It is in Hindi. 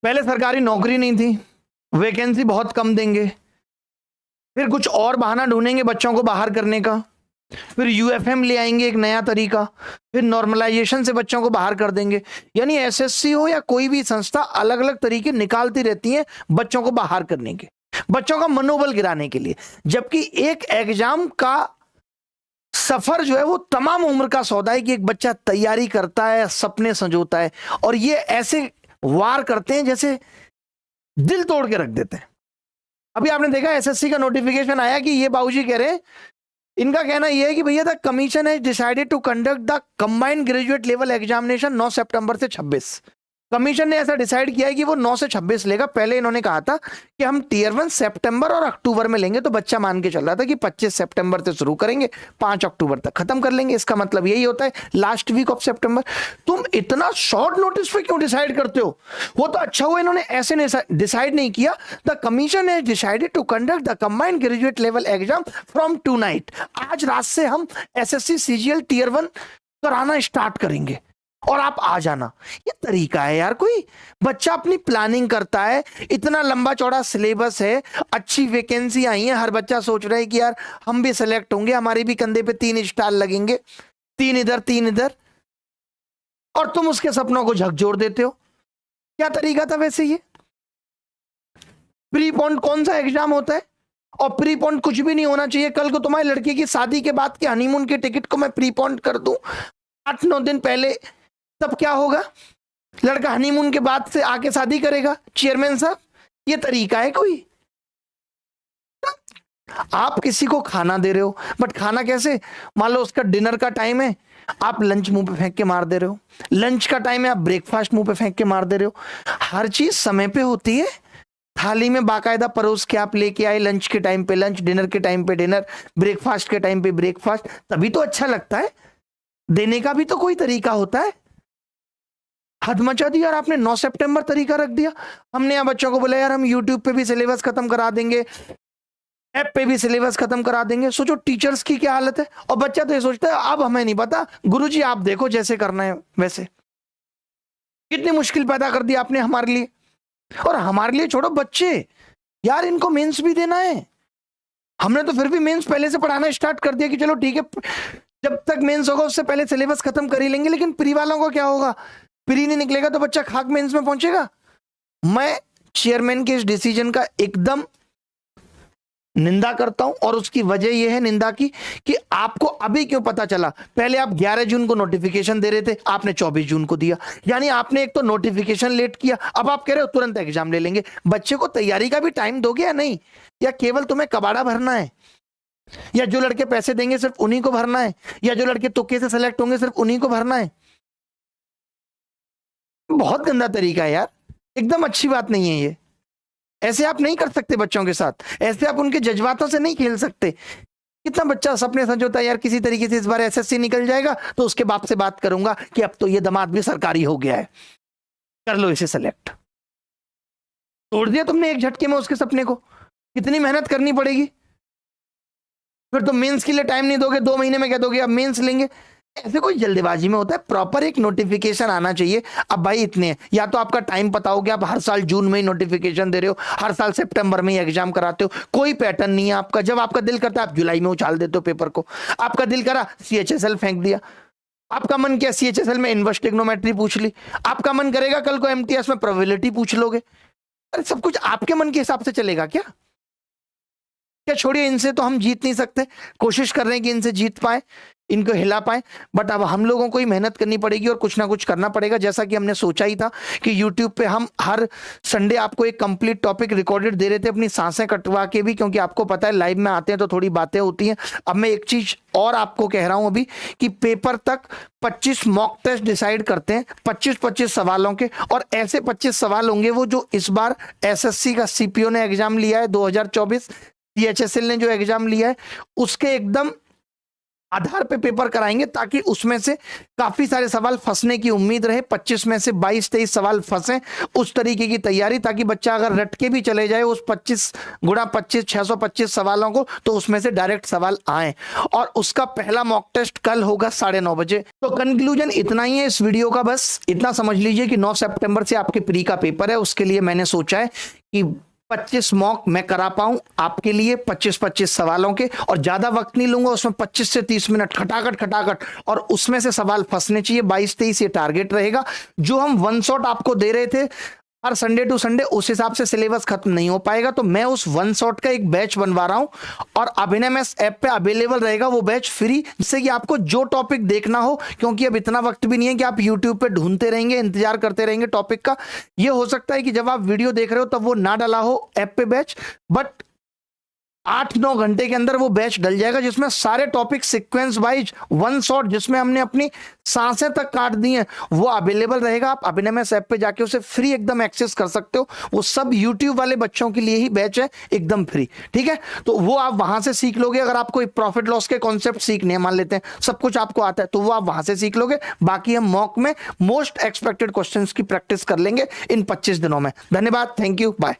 पहले सरकारी नौकरी नहीं थी, वैकेंसी बहुत कम देंगे, फिर कुछ और बहाना ढूंढेंगे बच्चों को बाहर करने का, फिर यूएफएम ले आएंगे एक नया तरीका, फिर नॉर्मलाइजेशन से बच्चों को बाहर कर देंगे। यानी एसएससी हो या कोई भी संस्था अलग अलग तरीके निकालती रहती है बच्चों को बाहर करने के, बच्चों का मनोबल गिराने के लिए। जबकि एक एग्जाम का सफर जो है वो तमाम उम्र का सौदा है कि एक बच्चा तैयारी करता है, सपने संजोता है, और ये ऐसे वार करते हैं जैसे दिल तोड़ के रख देते हैं। अभी आपने देखा एसएससी का नोटिफिकेशन आया कि ये बाबूजी कह रहे हैं, इनका कहना यह है कि भैया the commission has decided to conduct the combined graduate level examination 9 सितंबर से 26। कमीशन ने ऐसा डिसाइड किया है कि वो 9 से 26 लेगा। पहले इन्होंने कहा था कि हम टियर 1 सितंबर और अक्टूबर में लेंगे, तो बच्चा मान के चल रहा था कि 25 सितंबर से शुरू करेंगे, 5 अक्टूबर तक खत्म कर लेंगे। इसका मतलब यही होता है लास्ट वीक ऑफ सितंबर। तुम इतना शॉर्ट नोटिस पे क्यों डिसाइड करते हो? वो तो अच्छा हुआ इन्होंने ऐसे डिसाइड नहीं किया। The commission has decided to conduct the combined graduate level exam from tonight. आज रात से हम एसएससी सीजीएल टियर 1 कराना स्टार्ट करेंगे और आप आ जाना। ये तरीका है यार? कोई बच्चा अपनी प्लानिंग करता है, इतना लंबा चौड़ा सिलेबस है, अच्छी वैकेंसी आई है, हर बच्चा सोच रहा है कि यार हम भी सिलेक्ट होंगे, हमारे भी कंधे पे 3 स्टार लगेंगे, 3 इधर 3 इधर, और तुम उसके सपनों को झकझोर देते हो। क्या तरीका था वैसे ये? प्री पॉन्ड कौन सा एग्जाम होता है? और प्री पॉन्ड कुछ भी नहीं होना चाहिए। कल को तुम्हारी लड़की की शादी के बाद के हनीमून के टिकट को मैं प्री पॉन्ड कर दूं 8-9 दिन पहले, तब क्या होगा? लड़का हनीमून के बाद से आके शादी करेगा? चेयरमैन साहब, ये तरीका है कोई? आप किसी को खाना दे रहे हो, बट खाना कैसे? मान लो उसका डिनर का टाइम है, आप लंच मुंह पे फेंक के मार दे रहे हो। लंच का टाइम है, आप ब्रेकफास्ट मुंह पे फेंक के मार दे रहे हो। हर चीज समय पे होती है, थाली में बाकायदा परोस के आप लेके आए, लंच के टाइम पे लंच, डिनर के टाइम पे डिनर, ब्रेकफास्ट के टाइम पे ब्रेकफास्ट, तभी तो अच्छा लगता है। देने का भी तो कोई तरीका होता है। हद मचा दी यार आपने, 9 सितंबर तरीका रख दिया। हमने यहाँ बच्चों को बोला यार हम यूट्यूब पे भी सिलेबस खत्म करा देंगे, ऐप पे भी सिलेबस खत्म करा देंगे। सोचो टीचर्स की क्या हालत है। और बच्चा तो ये सोचता है अब हमें नहीं पता, गुरुजी आप देखो जैसे करना है वैसे। कितनी मुश्किल पैदा कर दी आपने हमारे लिए। और हमारे लिए छोड़ो, बच्चे यार इनको मेंस भी देना है। हमने तो फिर भी मेंस पहले से पढ़ाना स्टार्ट कर दिया कि चलो ठीक है, जब तक मेंस होगा उससे पहले सिलेबस खत्म कर ही लेंगे। लेकिन प्री वालों को क्या होगा? प्री नहीं निकलेगा तो बच्चा खाक मेंस में पहुंचेगा। मैं चेयरमैन के इस डिसीजन का एकदम निंदा करता हूं, और उसकी वजह यह है निंदा की कि आपको अभी क्यों पता चला? पहले आप 11 जून को नोटिफिकेशन दे रहे थे, आपने 24 जून को दिया। यानी आपने एक तो नोटिफिकेशन लेट किया, अब आप कह रहे हो तुरंत एग्जाम ले लेंगे। बच्चे को तैयारी का भी टाइम दोगे या नहीं? या केवल तुम्हें कबाड़ा भरना है? या जो लड़के पैसे देंगे सिर्फ उन्हीं को भरना है? या जो लड़के तुक्के से सेलेक्ट होंगे सिर्फ उन्हीं को भरना है? बहुत गंदा तरीका है यार, एकदम अच्छी बात नहीं है ये। ऐसे आप नहीं कर सकते बच्चों के साथ, ऐसे आप उनके जज्बातों से नहीं खेल सकते। कितना बच्चा सपने संजोता है यार किसी तरीके से इस बार एसएससी निकल जाएगा तो उसके बाप से बात करूंगा कि अब तो ये दामाद भी सरकारी हो गया है, कर लो इसे सेलेक्ट। तोड़ दिया तुमने एक झटके में उसके सपने को। कितनी मेहनत करनी पड़ेगी? फिर तो मेंस के लिए टाइम नहीं दोगे, 2 महीने में कह दोगे अब मेंस लेंगे। ऐसे कोई जल्दबाजी में होता है? प्रॉपर एक नोटिफिकेशन आना चाहिए। अब भाई इतने हैं, या तो आपका टाइम पता हो कि आप हर साल जून में ही नोटिफिकेशन दे रहे हो, हर साल सितंबर में ही एग्जाम कराते हो, कोई पैटर्न नहीं है आपका। जब आपका दिल करता है आप जुलाई में उछाल देते हो पेपर को। आपका दिल करा सीएचएसएल फेंक दिया, आपका मन किया सीएचएसएल में इन्वर्स ट्रिग्नोमेट्री पूछ ली, आपका मन करेगा कल को एमटीएस में प्रोबेबिलिटी पूछ लोगे। अरे सब कुछ आपके मन के हिसाब से चलेगा क्या? क्या छोड़िए, इनसे तो हम जीत नहीं सकते, कोशिश कर रहे हैं कि इनसे जीत पाए, इनको हिला पाए, बट अब हम लोगों को ही मेहनत करनी पड़ेगी और कुछ ना कुछ करना पड़ेगा। जैसा कि हमने सोचा ही था कि YouTube पे हम हर संडे आपको एक कंप्लीट टॉपिक रिकॉर्डेड दे रहे थे, अपनी सांसें कटवा के भी, क्योंकि आपको पता है लाइव में आते हैं तो थोड़ी बातें होती हैं। अब मैं एक चीज और आपको कह रहा हूं अभी कि पेपर तक 25 मॉक टेस्ट डिसाइड करते हैं, 25-25 सवालों के, और ऐसे 25 सवाल होंगे वो जो इस बार एसएससी का सीपीओ ने एग्जाम लिया है 2024, सीएचएसएल ने जो एग्जाम लिया है उसके एकदम आधार पे पेपर कराएंगे ताकि उसमें से काफी सारे सवाल फंसने की उम्मीद रहे। 25 में से 22-23 सवाल फंसे, उस तरीके की तैयारी, ताकि बच्चा अगर रट के भी चले जाए उस 25 गुणा 25 625 सवालों को, तो उसमें से डायरेक्ट सवाल आए। और उसका पहला मॉक टेस्ट कल होगा 9:30 बजे। तो कंक्लूजन इतना ही है इस वीडियो का, बस इतना समझ लीजिए कि 9 सितंबर से आपके प्री का पेपर है। उसके लिए मैंने सोचा है कि 25 मॉक मैं करा पाऊं आपके लिए, 25-25 सवालों के, और ज्यादा वक्त नहीं लूंगा उसमें, 25 से 30 मिनट खटाखट, और उसमें से सवाल फंसने चाहिए। 22-23 ये टारगेट रहेगा। जो हम वन शॉट आपको दे रहे थे हर संडे टू संडे, उस हिसाब से सिलेबस खत्म नहीं हो पाएगा। तो मैं उस वन शॉट का एक बैच बनवा रहा हूं, और अभिनय मैथ्स ऐप पे अवेलेबल रहेगा वो बैच फ्री, जिससे कि आपको जो टॉपिक देखना हो, क्योंकि अब इतना वक्त भी नहीं है कि आप यूट्यूब पे ढूंढते रहेंगे, इंतजार करते रहेंगे टॉपिक का। ये हो सकता है कि जब आप वीडियो देख रहे हो तब वो ना डला हो ऐप पे बैच, बट 8-9 घंटे के अंदर वो बैच डल जाएगा, जिसमें सारे topic sequence wise one shot, जिसमें हमने अपनी सांसें तक काट दी हैं, वो अवेलेबल रहेगा। आप अभिनय मैथ्स ऐप पे जाके उसे फ्री एकदम एक्सेस कर सकते हो। वो सब यूट्यूब वाले बच्चों के लिए ही बैच है, एकदम फ्री, ठीक है। तो वो आप वहां से सीख लोगे। अगर आपको प्रॉफिट लॉस के कॉन्सेप्ट सीखने हैं, मान लेते हैं सब कुछ आपको आता है, तो वो आप वहां से सीख लोगे। बाकी हम मॉक में मोस्ट एक्सपेक्टेड क्वेश्चंस की प्रैक्टिस कर लेंगे इन 25 दिनों में। धन्यवाद, थैंक यू, बाय।